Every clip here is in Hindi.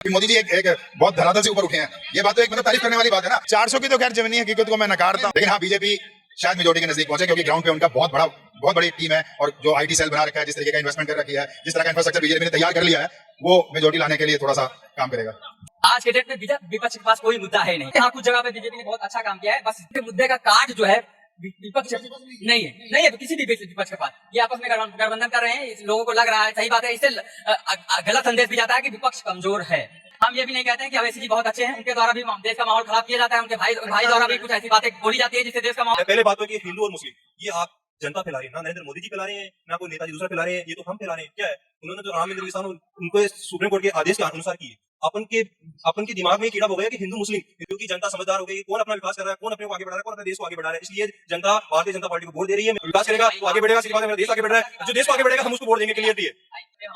मोदी जी एक बहुत धरातल से ऊपर उठे हैं, ये बात तो एक मतलब तारीफ करने वाली बात है ना। 400 की तो खैर जमीनी हकीकत को मैं नकारता हूं, लेकिन हाँ बीजेपी शायद मेजोरिटी के नजदीक पहुंचे, क्योंकि ग्राउंड पे उनका बहुत बड़ी टीम है, और जो आईटी सेल बना रखा है, जिस तरीके का इन्वेस्टमेंट कर रखी है, जिस तरह का इंफ्रास्ट्रक्चर बीजेपी ने तैयार कर लिया है, वो मेजोरिटी लाने के लिए थोड़ा सा काम करेगा। आज के डेट में विपक्ष के पास कोई मुद्दा है नहीं। हाँ, कुछ जगह पे बीजेपी ने बहुत अच्छा काम किया है, बस इसके मुद्दे का काट जो है विपक्ष नहीं है, तो किसी भी विपक्ष के पास ये आपस में गठबंधन कर रहे हैं। लोगों को लग रहा है, सही बात है, इससे गलत संदेश भी जाता है कि विपक्ष कमजोर है। हम ये भी नहीं कहते हैं कि अवैसी जी बहुत अच्छे हैं, उनके द्वारा भी देश का माहौल खराब किया जाता है, उनके भाई द्वारा भी कुछ ऐसी बातें बोली जाती है जिससे देश का माहौल। पहले बात तो कि हिंदू और मुस्लिम ये आप जनता फैला रही है ना, नरेंद्र मोदी जी फैला रहे हैं, ना कोई नेताजी दूसरा फैला रहे हैं, ये तो हम फैला रहे हैं। क्या है, उन्होंने जो राम मंदिर उनको सुप्रीम कोर्ट के आदेश के अनुसार की। अपन के दिमाग में कीड़ा हो गया कि हिंदू मुस्लिम, क्योंकि जनता समझदार हो गई, कौन अपना विकास कर रहा है, कौन अपने को आगे बढ़ा रहा है, कौन अपने देश को आगे बढ़ा रहा है। इसलिए जनता भारतीय जनता पार्टी को वोट दे रही है। विकास करेगा तो आगे बढ़ेगा, सीधी बात है, मेरा देश आगे बढ़ रहा है, जो देश को आगे बढ़ेगा हम उसको वोट देंगे, क्लियर है।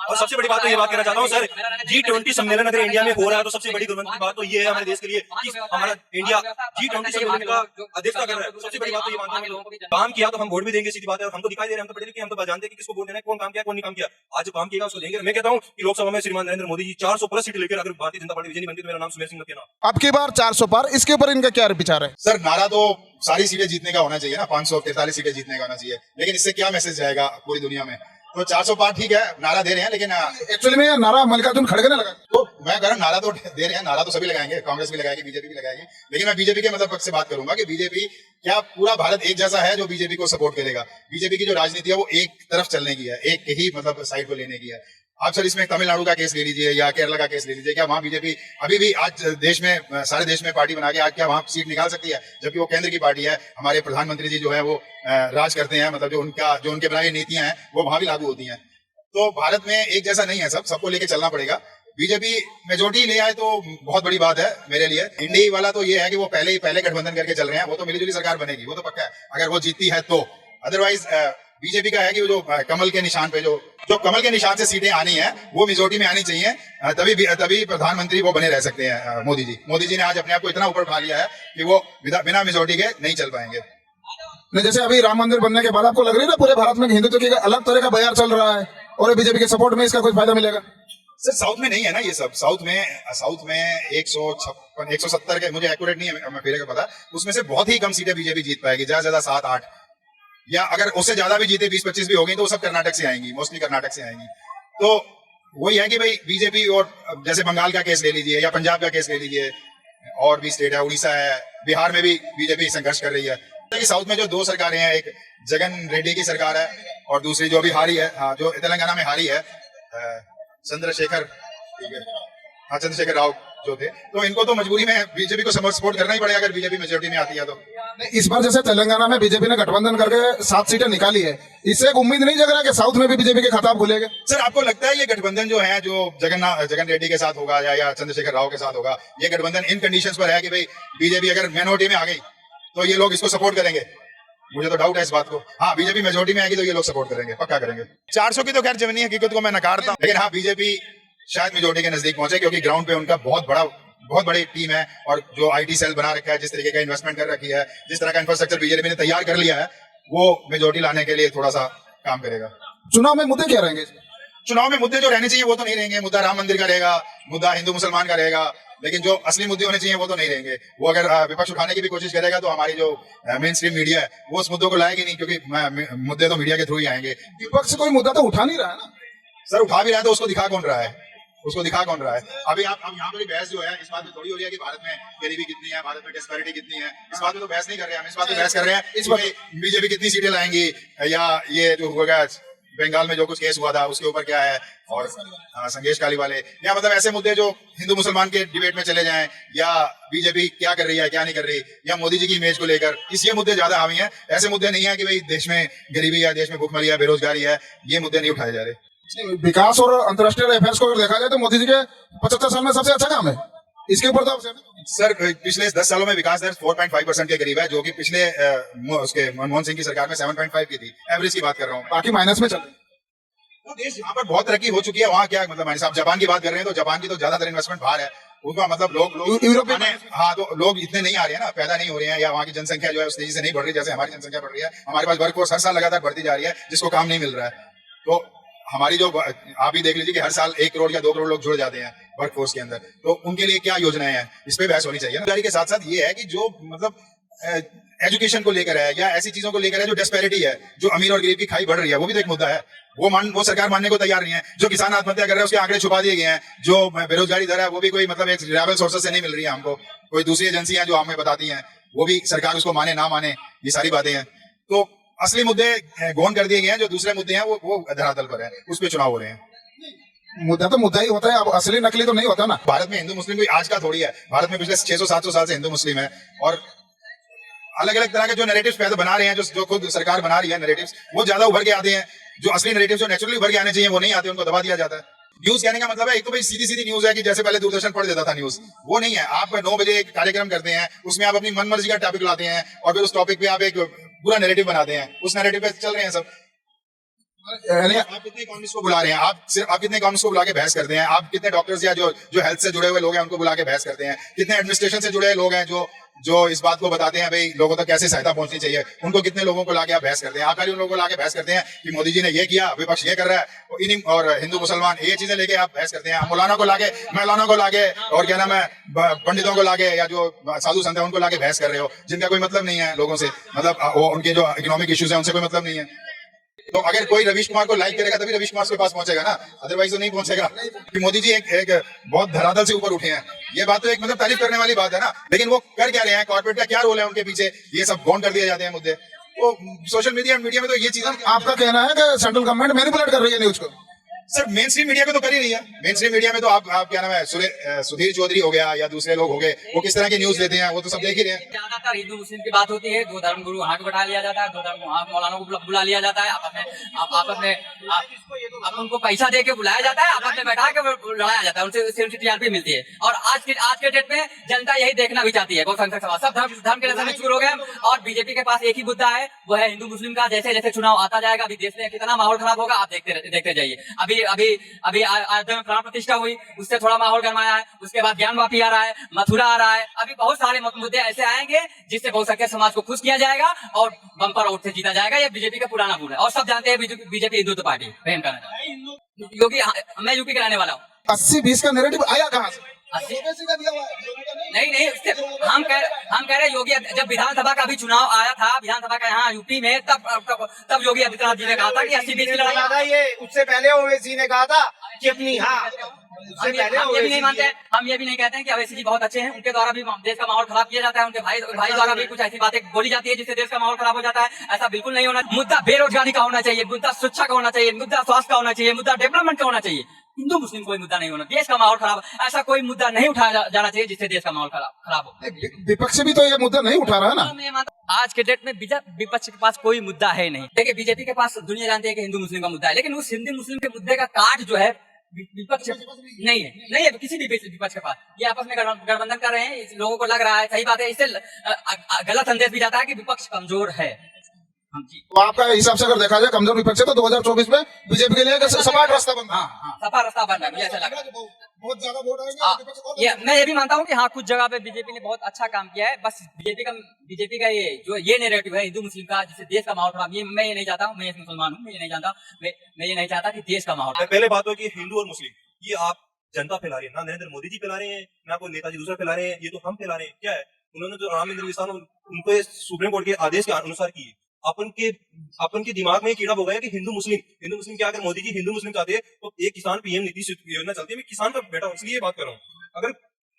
और सबसे बड़ी बात तो ये बात कहना चाहता हूँ सर, G20 सम्मेलन अगर इंडिया में हो रहा है तो सबसे बड़ी दुर्भाग्य की बात तो ये है हमारे देश के लिए कि हमारा इंडिया G20 सम्मेलन का अध्यक्षता कर रहा है। सबसे बड़ी बात तो ये मानता हूँ, काम किया तो हम वोट भी देंगे, सीधी बात है। हमको दिखाई दे रहे हैं, हम तो पढ़े लिखे, हम तो जानते हैं कि किसको वोट देना है, कौन काम किया, कौन नहीं काम किया। आज जो काम किया उसको देंगे। मैं कहता हूँ कि लोकसभा में श्रीमान नरेंद्र मोदी जी 400 प्लस सीट लेकर अगर भारतीय जनता पार्टी विजय नहीं बनती तो मेरा नाम सुमेर सिंह के नाम। अब की बार 400 पार, इसके ऊपर इनका क्या विचार है? सर नारा तो सारी सीटें जीतने का होना चाहिए ना, 543 सीटें जीतने का होना चाहिए, लेकिन इससे क्या मैसेज जाएगा पूरी दुनिया में? तो 400 पार ठीक है, नारा दे रहे हैं, लेकिन एक्चुअली में नारा मल्लिकार्जुन खड़गे ने लगा। तो मैं कह रहा हूं नारा तो दे रहे हैं, नारा तो सभी लगाएंगे, कांग्रेस भी लगाएगी, बीजेपी भी लगाएगी, लेकिन मैं बीजेपी के मतलब पक्ष से बात करूंगा कि बीजेपी क्या पूरा भारत एक जैसा है जो बीजेपी को सपोर्ट करेगा? बीजेपी की जो राजनीति है वो एक तरफ चलने की है, एक ही मतलब साइड को लेने की है। आप सर इसमें तमिलनाडु का केस ले लीजिए या केरला का केस ले लीजिए, क्या वहां बीजेपी अभी भी आज देश में सारे देश में पार्टी बना के आज क्या वहां सीट निकाल सकती है? जबकि वो केंद्र की पार्टी है, हमारे प्रधानमंत्री जी जो है वो राज करते हैं, मतलब जो उनके बनाई नेतियां हैं वो वहां भी लागू होती हैं। तो भारत में एक जैसा नहीं है, सबको लेके चलना पड़ेगा। बीजेपी मेजोरिटी ले आए तो बहुत बड़ी बात है मेरे लिए। इंडी वाला तो ये है कि वो पहले गठबंधन करके चल रहे हैं, वो तो मिलीजुली सरकार बनेगी, वो तो पक्का है अगर वो जीतती है तो। अदरवाइज बीजेपी का है कि जो कमल के निशान पे जो कमल के निशान से सीटें आनी है वो मेजोरिटी में आनी चाहिए, तभी प्रधानमंत्री वो बने रह सकते हैं मोदी जी। मोदी जी ने आज अपने आप को इतना ऊपर उठा लिया है कि वो बिना मेजोरिटी के नहीं चल पाएंगे। जैसे अभी राम मंदिर बनने के बाद आपको लग रही है ना पूरे भारत में हिंदुत्व की अलग तरह का बयार चल रहा है, और बीजेपी के सपोर्ट में इसका कोई फायदा मिलेगा? सर साउथ में नहीं है ना ये सब। साउथ में 156 170 के, मुझे एक्यूरेट नहीं है मेरे को पता, उसमें से बहुत ही कम सीटें बीजेपी जीत पाएगी, ज्यादा 7-8, या अगर उससे ज्यादा भी जीते 20-25 भी हो गई तो वो सब कर्नाटक से आएंगी, मोस्टली कर्नाटक से आएंगी। तो वही है कि भाई बीजेपी, और जैसे बंगाल का केस ले लीजिए या पंजाब का केस ले लीजिए, और भी स्टेट है, उड़ीसा है, बिहार में भी बीजेपी संघर्ष कर रही है। कि साउथ में जो 2 सरकारें हैं, एक जगन रेड्डी की सरकार है और दूसरी जो अभी हारी है, हाँ, जो तेलंगाना में हारी है, चंद्रशेखर राव जो थे, तो इनको तो मजबूरी में बीजेपी को सपोर्ट करना ही पड़ेगा अगर बीजेपी मेजोरिटी में आती है तो। इस बार जैसे तेलंगाना में बीजेपी ने गठबंधन करके 7 सीटें निकाली है, इससे एक उम्मीद नहीं जग रहा कि साउथ में भी बीजेपी के खिताब खुलेंगे? सर आपको लगता है ये गठबंधन जो है, जो जगन रेड्डी के साथ होगा या चंद्रशेखर राव के साथ होगा, ये गठबंधन इन कंडीशंस पर है कि भाई बीजेपी अगर माइनॉरिटी में आ गई तो ये लोग इसको सपोर्ट करेंगे? मुझे तो डाउट है इस बात को। हाँ, बीजेपी मेजोरिटी में आएगी तो ये लोग सपोर्ट करेंगे, पक्का करेंगे। 400 की तो खैर जमीनी हकीकत को मैं नकारता हूं, लेकिन हाँ बीजेपी शायद मेजोरिटी के नजदीक पहुंचे, क्योंकि ग्राउंड पे उनका बहुत बड़ी टीम है, और जो आईटी सेल बना रखा है, जिस तरीके का इन्वेस्टमेंट कर रखी है, जिस तरह का इंफ्रास्ट्रक्चर बीजेपी ने तैयार कर लिया है, वो मेजोरिटी लाने के लिए थोड़ा सा काम करेगा। चुनाव में मुद्दे क्या रहेंगे? चुनाव में मुद्दे जो रहने चाहिए वो तो नहीं रहेंगे। मुद्दा राम मंदिर का रहेगा, मुद्दा हिंदू मुसलमान का रहेगा, लेकिन जो असली मुद्दे होने चाहिए वो तो नहीं रहेंगे। वो अगर विपक्ष उठाने की भी कोशिश करेगा तो हमारी जो मेन स्ट्रीम मीडिया है वो उस मुद्दों को लाएगी नहीं, क्योंकि मुद्दे तो मीडिया के थ्रू ही आएंगे। विपक्ष कोई मुद्दा तो उठा नहीं रहा है ना? सर उठा भी रहा है तो उसको दिखा कौन रहा है? अभी आप यहाँ पर बहस जो है इस बात में थोड़ी हो रही है कि भारत में गरीबी कितनी है, भारत में डिस्पैरिटी कितनी है, इस बात में तो बहस नहीं कर रहे हैं हम। इस बात में बहस कर रहे हैं इस बीजेपी कितनी सीटें लाएंगी, या ये जो होगा बंगाल में जो कुछ केस हुआ था उसके ऊपर क्या है, और संगेश काली वाले, या मतलब ऐसे मुद्दे जो हिंदू मुसलमान के डिबेट में चले जाएं, या बीजेपी क्या कर रही है क्या नहीं कर रही, या मोदी जी की इमेज को लेकर, ये मुद्दे ज्यादा हावी हैं। ऐसे मुद्दे नहीं है कि भाई देश में गरीबी है, देश में भूखमरी है, बेरोजगारी है, ये मुद्दे नहीं उठाए जा रहे। विकास और अंतर्राष्ट्रीय अफेयर्स को अगर देखा जाए तो मोदी जी के 75 साल में सबसे अच्छा काम है, इसके ऊपर तो सर पिछले 10 सालों में विकास दर 4.5% के करीब है, जो कि पिछले उसके मनमोहन सिंह की सरकार में 7.5 की थी। एवरेज की बात कर रहा हूँ, बाकी माइनस में चल रहे हैं। वो देश यहाँ पर बहुत तरक्की हो चुकी है, वहाँ क्या मतलब माइनस? आप जापान की बात कर रहे हैं तो जापान की तो ज्यादातर इन्वेस्टमेंट बाहर है, उनका मतलब लोग यूरोप में, हाँ, तो लोग इतने नहीं आ रहे हैं ना, पैदा नहीं हो रहे हैं, या वहाँ की जनसंख्या जो है उस तेजी से नहीं बढ़ रही जैसे हमारी जनसंख्या बढ़ रही है। हमारे पास वर्कफोर्स हर साल लगातार बढ़ती जा रही है, जिसको काम नहीं मिल रहा है। तो हमारी जो आप ही देख लीजिए कि हर साल 1 करोड़ या 2 करोड़ लोग जुड़ जाते हैं वर्कफोर्स के अंदर, तो उनके लिए क्या योजनाएं हैं, इस पे बहस होनी चाहिए ना। के साथ साथ ये है कि जो मतलब एजुकेशन को लेकर है या ऐसी चीजों को लेकर है जो डिस्पैरिटी है, जो अमीर और गरीब की खाई बढ़ रही है, वो भी तो एक मुद्दा है। वो सरकार मानने को तैयार नहीं है। जो किसान आत्महत्या कर रहे हैं उसके आंकड़े छुपा दिए गए हैं। जो बेरोजगारी दर है वो भी कोई मतलब एक रिलायबल सोर्सेस से नहीं मिल रही है हमको, कोई दूसरी एजेंसियां जो हमें बताती हैं, वो भी सरकार उसको माने ना माने, ये सारी बातें हैं। तो असली मुद्दे गौन कर दिए गए हैं, जो दूसरे मुद्दे हैं वो धरातल पर है, उस पर चुनाव हो रहे हैं। मुद्दा तो मुद्दा ही होता है, अब असली नकली तो नहीं होता ना। भारत में हिंदू मुस्लिम कोई आज का थोड़ी है। भारत में पिछले 600-700 साल से हिंदू मुस्लिम है, और अलग अलग तरह के जो नैरेटिव्स पैदा बना रहे हैं, जो खुद सरकार बना रही है नैरेटिव्स, वो ज्यादा उभर के आते हैं। जो असली नैरेटिव्स जो नेचुरली उभर के आने चाहिए वो नहीं आते, उनको दबा दिया जाता है। न्यूज कहने का मतलब है एक तो भाई सीधी सीधी न्यूज है कि जैसे पहले दूरदर्शन पढ़ देता था न्यूज, वो नहीं है। आप 9 बजे एक कार्यक्रम करते हैं, उसमें आप अपनी मनमर्जी का टॉपिक लाते हैं और फिर उस टॉपिक पे आप एक पूरा नैरेटिव बनाते हैं, उस नैरेटिव पे चल रहे हैं सब। आप कितने इकोनॉमिस्ट को बुला रहे हैं, आप कितने इकोनॉमिस्ट को बुला के बहस करते हैं, आप कितने डॉक्टर्स या जो हेल्थ से जुड़े हुए लोग हैं उनको बुला के बहस करते हैं, कितने एडमिनिस्ट्रेशन से जुड़े लोग हैं जो इस बात को बताते हैं भाई लोगों तक कैसे सहायता पहुंचनी चाहिए, उनको कितने लोगों को लाके आप बहस करते हैं। आप खाली उन लोगों को लाके बहस करते हैं कि मोदी जी ने ये किया, विपक्ष ये कर रहा है, और हिंदू मुसलमान ये चीजें लेके आप बहस करते हैं। मौलाना को लाके और क्या नाम है पंडितों को लाके या जो साधु संत है उनको लाके बहस कर रहे हो, जिनका कोई मतलब नहीं है लोगों से, मतलब उनके जो इकोनॉमिक इश्यूज है उनसे कोई मतलब नहीं है। तो अगर कोई रवीश कुमार को लाइक करेगा तभी रवीश कुमार के पास पहुंचेगा ना, अदरवाइज तो नहीं पहुंचेगा। कि मोदी जी एक बहुत धरातल से ऊपर उठे हैं, ये बात तो एक मतलब तारीफ करने वाली बात है ना, लेकिन वो कर क्या रहे हैं, कॉर्पोरेट का क्या रोल है उनके पीछे, ये सब गौन कर दिए जाते हैं मुद्दे। तो सोशल मीडिया में तो ये चीजें आपका कहना है कि सेंट्रल गवर्नमेंट मैनिपुलेट कर रही है न्यूज को। सर मेन स्ट्रीम मीडिया को तो कर ही रही है। मेन स्ट्रीम मीडिया में तो आप क्या नाम है सुधीर चौधरी हो गया या दूसरे लोग हो गए, वो किस तरह की न्यूज देते हैं वो तो सब देख ही रहे हैं। ज्यादातर हिंदू मुस्लिम की बात होती है, 2 धर्मगुरु वहां को बैठा लिया जाता है, 2 धर्म वहां मौलाना को बुला लिया जाता है, आपस में उनको पैसा दे के बुलाया जाता है, आपस में बैठा के लड़ाया जाता है, उनसे टीआरपी मिलती है। और आज के डेट में जनता यही देखना भी चाहती है, बहुसंख्यक समाज सब धर्म के नशे में चूर हो गए। और बीजेपी के पास एक ही मुद्दा है, वो है हिंदू मुस्लिम का। जैसे जैसे चुनाव आता जाएगा, अभी देश में कितना माहौल खराब होगा आप देखते जाइए। अभी अयोध्या में प्राण प्रतिष्ठा हुई, उससे थोड़ा माहौल गरमाया है, उसके बाद ज्ञान वापी आ रहा है, मथुरा आ रहा है, अभी बहुत सारे मुद्दे ऐसे आएंगे जिससे बहुसंख्यक समाज को खुश किया जाएगा और बम्पर वोट से जीता जाएगा। ये बीजेपी का पुराना भूल है और सब जानते हैं बीजेपी हिंदुत्व पार्टी प्रेम करना। योगी मैं यूपी के रहने वाला हूँ। 80-20 का नैरेटिव आया कहाँ से? नहीं उससे हम कह रहे योगी जब विधानसभा का भी चुनाव आया था, विधानसभा का यहाँ यूपी में, तब योगी आदित्यनाथ जी ने कहा था कि 80-20 की लड़ाई। ये उससे पहले ओवैसी ने कहा था कि अपनी हम ये भी नहीं मानते हैं, हम ये भी नहीं कहते हैं कि अवैसी जी बहुत अच्छे हैं, उनके द्वारा भी देश का माहौल खराब किया जाता है, उनके भाई द्वारा भी कुछ ऐसी बातें बोली जाती है जिससे देश का माहौल खराब हो जाता है। ऐसा बिल्कुल नहीं होना। मुद्दा बेरोजगारी का होना चाहिए, मुद्दा शिक्षा का होना चाहिए, मुद्दा स्वास्थ्य का होना चाहिए, मुद्दा डेवलपमेंट का होना चाहिए। हिंदू मुस्लिम कोई मुद्दा नहीं होना। देश का माहौल खराब, ऐसा कोई मुद्दा नहीं उठाया जाना चाहिए जिससे देश का माहौल खराब हो। विपक्ष भी तो ये मुद्दा नहीं उठा रहा है ना। आज के डेट में विपक्ष के पास कोई मुद्दा है नहीं। देखिए बीजेपी के पास दुनिया जानती है कि हिंदू मुस्लिम का मुद्दा है, लेकिन उस हिंदू मुस्लिम के मुद्दे का काट जो है विपक्ष नहीं है किसी भी विपक्ष के पास। ये आपस में गठबंधन कर रहे हैं, लोगों को लग रहा है, सही बात है, इससे गलत संदेश भी जाता है कि विपक्ष कमजोर है। तो आपका हिसाब से अगर देखा जाए कमजोर विपक्ष है तो 2024 में बीजेपी के लिए सपाट रास्ता बन रहा है। सपा रास्ता बन रहा है, मुझे ऐसा लग रहा है। बहुत ज्यादा वोट आएंगे। मैं ये भी मानता हूँ कि हाँ कुछ जगह पे बीजेपी ने बहुत अच्छा काम किया है। बस बीजेपी का ये नैरेटिव है हिंदू मुस्लिम का, जिससे देश का माहौल खराब, ये मैं ये नहीं चाहता हूँ। मैं एक मुसलमान हूँ, मैं ये नहीं जानता, मैं ये नहीं चाहता कि देश का माहौल। पहले बात हो कि हिंदू और मुस्लिम ये आप जनता फैला रही है ना, नरेंद्र मोदी जी फैला रहे हैं, ना कोई नेताजी दूसरा फैला रहे हैं, ये तो हम फैला रहे हैं। क्या है, उन्होंने जो राम मंदिर विस्थापन उनको सुप्रीम कोर्ट के आदेश के अनुसार की है। अपन के दिमाग में कीड़ा हो गया कि हिंदू मुस्लिम क्या, अगर मोदी जी हिंदू मुस्लिम चाहते हैं तो एक किसान पीएम नीतीश योजना चलती है। मैं किसान का बेटा हूं इसलिए बात कर रहा हूँ।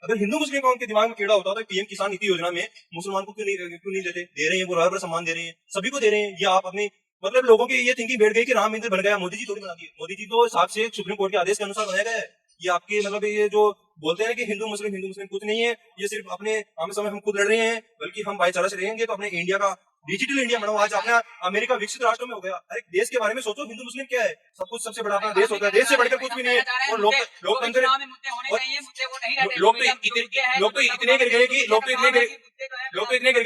अगर हिंदू मुस्लिम का उनके दिमाग में कीड़ा होता तो पीएम किसान नीति योजना में मुसलमान को क्यों नहीं देते? दे रहे हैं, वो बराबर सम्मान दे रहे हैं, सभी को दे रहे हैं। ये आप अपने मतलब लोगों की ये थिंकिंग बैठ गई कि राम मंदिर बन गया, मोदी जी थोड़ी बना दिए। मोदी जी तो हिसाब से सुप्रीम कोर्ट के आदेश के अनुसार बनाया गया है। ये आपके मतलब ये जो बोलते हैं कि हिंदू मुस्लिम कुछ नहीं है, ये सिर्फ अपने आमने सामने हम खुद लड़ रहे हैं, बल्कि हम भाईचारा से रहेंगे तो अपने इंडिया का डिजिटल इंडिया बनाओ। आज अपना अमेरिका विकसित राष्ट्रों में हो गया। अरे देश के बारे में सोचो, हिंदू मुस्लिम क्या है? सब कुछ सबसे बड़ा अपना देश होता है, देश से बढ़कर कुछ भी नहीं है। और लोकतंत्र लोग तो इतने गिर गए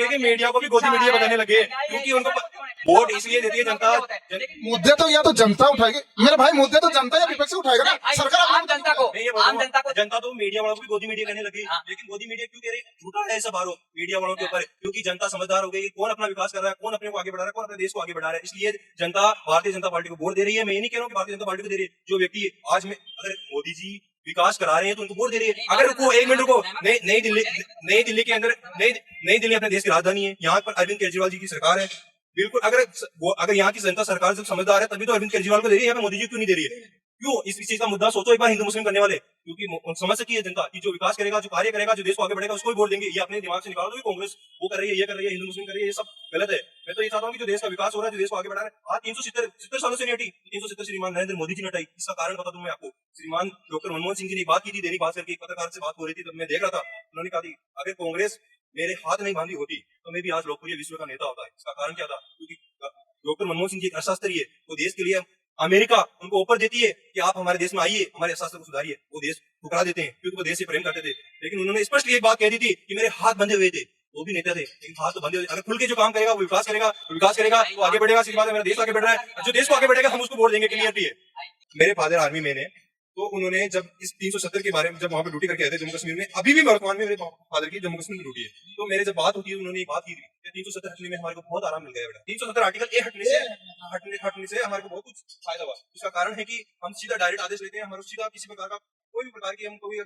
कि मीडिया को भी गोदी मीडिया बताने लगे, क्योंकि उनको वोट इसलिए देती है जनता। मुद्दे तो या तो जनता उठाएगी मेरे भाई, मुद्दे तो जनता या विपक्ष उठाएगा ना, सरकार आम जनता को, मैं ये बोल रहा आम हूँ, जनता को जनता तो मीडिया वालों को भी गोदी मीडिया कहने लगी, हाँ। लेकिन गोदी मीडिया क्यों कह रही है? झूठा है सब आरोप मीडिया वालों के ऊपर, क्योंकि जनता समझदार हो गई, कौन अपना विकास कर रहा है, कौन अपने को आगे बढ़ा रहा है, कौन अपने देश को आगे बढ़ा रहा है। इसलिए जनता भारतीय जनता पार्टी को वोट दे रही है। मैं ये नहीं कह रहा हूँ कि भारतीय जनता पार्टी को दे रही है। जो व्यक्ति आज में अगर मोदी जी विकास करा रहे हैं तो उनको वोट दे रही है। अगर रुको एक मिनट रुको, नई दिल्ली के अंदर नई दिल्ली अपने देश की राजधानी है, यहाँ पर अरविंद केजरीवाल जी की सरकार है। बिल्कुल, अगर यहाँ की जनता सरकार जब समझदार है तभी तो अरविंद केजरीवाल को दे रही है, यहाँ पे मोदी जी क्यों नहीं दे रही है? क्यों? इस चीज का मुद्दा सोचो एक बार हिंदू मुस्लिम करने वाले, क्योंकि समझ सकी है जनता कि जो विकास करेगा, जो कार्य करेगा, जो देश को आगे बढ़ेगा उसको ही वोट देंगे। ये अपने दिमाग से निकालो, तो कांग्रेस वो कर रही है, ये कर रही है, हिंदू मुस्लिम कर रही है, ये सब गलत है। मैं तो ये चाहता हूँ कि जो देश का विकास हो रहा है, जो देश को आगे बढ़ा रहा है, आज 370 सालों से नहीं हटी, 370 श्रीमान नरेंद्र मोदी जी ने हटाई। इसका कारण बता दूं मैं आपको। श्रीमान डॉक्टर मनमोहन सिंह जी ने एक बात की थी, दैनिक भास्कर की एक पत्रकार से बात हो रही थी, तब मैं देख रहा था, उन्होंने कहा थी अगर कांग्रेस मेरे हाथ नहीं बांधी होती तो मैं भी आज लोकप्रिय विश्व का नेता होता है। इसका कारण क्या था? क्योंकि डॉक्टर मनमोहन सिंह जी एक अर्थशास्त्री है, वो देश के लिए अमेरिका उनको ऑफर देती है कि आप हमारे देश में आइए, हमारे अर्थशास्त्र को सुधारिए, वो देश ठुकरा देते हैं क्योंकि वो देश से प्रेम करते थे। लेकिन उन्होंने स्पष्ट एक बात कह दी थी कि मेरे हाथ बंधे हुए थे, वो भी नेता थे लेकिन हाथ तो बंधे हुए। अगर खुल के जो काम करेगा वो विकास करेगा, वो आगे बढ़ेगा। इसके बाद मेरा देश आगे बढ़ रहा है, जो देश को आगे बढ़ेगा हम उसको वोट देंगे, क्लियरिटी है। मेरे फादर आर्मी में है, तो उन्होंने जब इस 370 के बारे में जब वहां पे ड्यूटी करके आए थे जम्मू कश्मीर में, अभी भी वर्तमान में मेरे फादर की जम्मू कश्मीर में ड्यूटी है, तो मेरे जब बात होती है उन्होंने एक बात की थी 370 हटने में हमारे को बहुत आराम मिल गया बेटा। 370 आर्टिकल ए हटने से हमारे को बहुत कुछ फायदा हुआ। इसका कारण है कि हम सीधा डायरेक्ट आदेश लेते हैं, हमारे सीधा किसी प्रकार का कोई भी प्रकार की हम कोई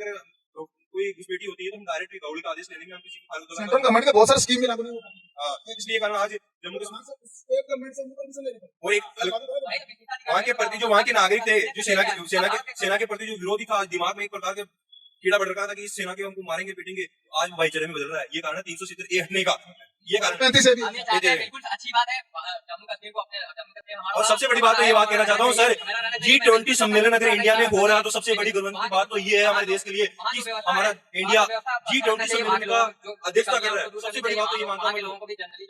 कोई घुसपैठी होती है तो हम डायरेक्ट गौड़ी का आदेश लेने में हम किसी सेंट्रल गवर्नमेंट के बहुत सारे स्कीम भी लागू नहीं होता। इसलिए कारण आज जम्मू कश्मीर स्टेट गवर्नमेंट से परमिशन लेने का। और एक वहाँ के प्रति जो वहाँ के नागरिक थे, जो सेना के प्रति जो विरोधी था, दिमाग में एक प्रकार के कीड़ा बढ़ रखा था कि इस सेना के हमको मारेंगे पीटेंगे, आज भाईचारे में बदल रहा है। ये कारण है 370 ए हटने का, ये कारण 35 से भी। हम ये चाहते हैं, बिल्कुल अच्छी बात है, जम्मू कश्मीर को अपने जम्मू कश्मीर हमारा। और सबसे बड़ी बात तो ये बात कहना चाहता हूँ सर, G20 सम्मेलन अगर इंडिया में हो रहा है तो सबसे बड़ी गर्व की बात तो ये है हमारे देश के लिए कि हमारा इंडिया G20 सम्मेलन का अध्यक्षता कर रहा है। सबसे बड़ी बात तो ये मानता हूँ मैं।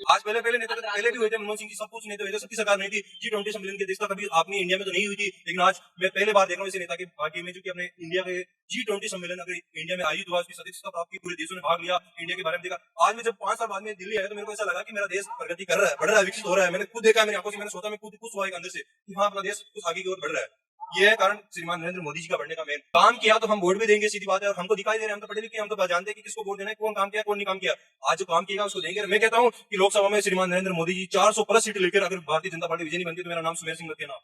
आज पहले नेता पहले भी हुए थे, मनमोहन सिंह जी सब कुछ नेता हुए थे, सबकी सरकार नहीं थी। G20 सम्मेलन की अध्यक्षता कभी आपने इंडिया में तो नहीं हुई थी, लेकिन आज मैं पहले बार देख रहा हूँ इस नेता के भाग्य में जो कि अपने इंडिया के G20 सम्मेलन अगर इंडिया में आयोजित हुआ, उसकी सदस्यता प्राप्त की, पूरे देशों ने भाग लिया, इंडिया के बारे में देखा। आज मैं जब 5 साल बाद में दिल्ली आया तो मेरे को ऐसा लगा कि मेरा देश प्रगति कर रहा है, बढ़ रहा है, विकसित हो रहा है। मैंने खुद देखा है, मेरी आंखों से मैंने सोचा, मैं खुद हुआ एक अंदर से कि हाँ अपना देश कुछ आगे की ओर बढ़ रहा है। ये है कारण श्रीमान नरेंद्र मोदी जी का बढ़ने का मेन। काम किया तो हम वोट भी देंगे, सीधी बात है, और हमको दिखाई दे रहे हैं, हम तो पढ़े लिखे, हम तो जानते हैं कि किसको वोट देना है, कौन काम किया कौन नहीं काम किया। आज जो काम किया उसको देंगे। मैं कहता हूँ कि लोकसभा में श्रीमान नरेंद्र मोदी जी 400+ सीट लेकर अगर भारतीय जनता पार्टी विजय नहीं बनती तो मेरा नाम सुमेर सिंह मत कहना।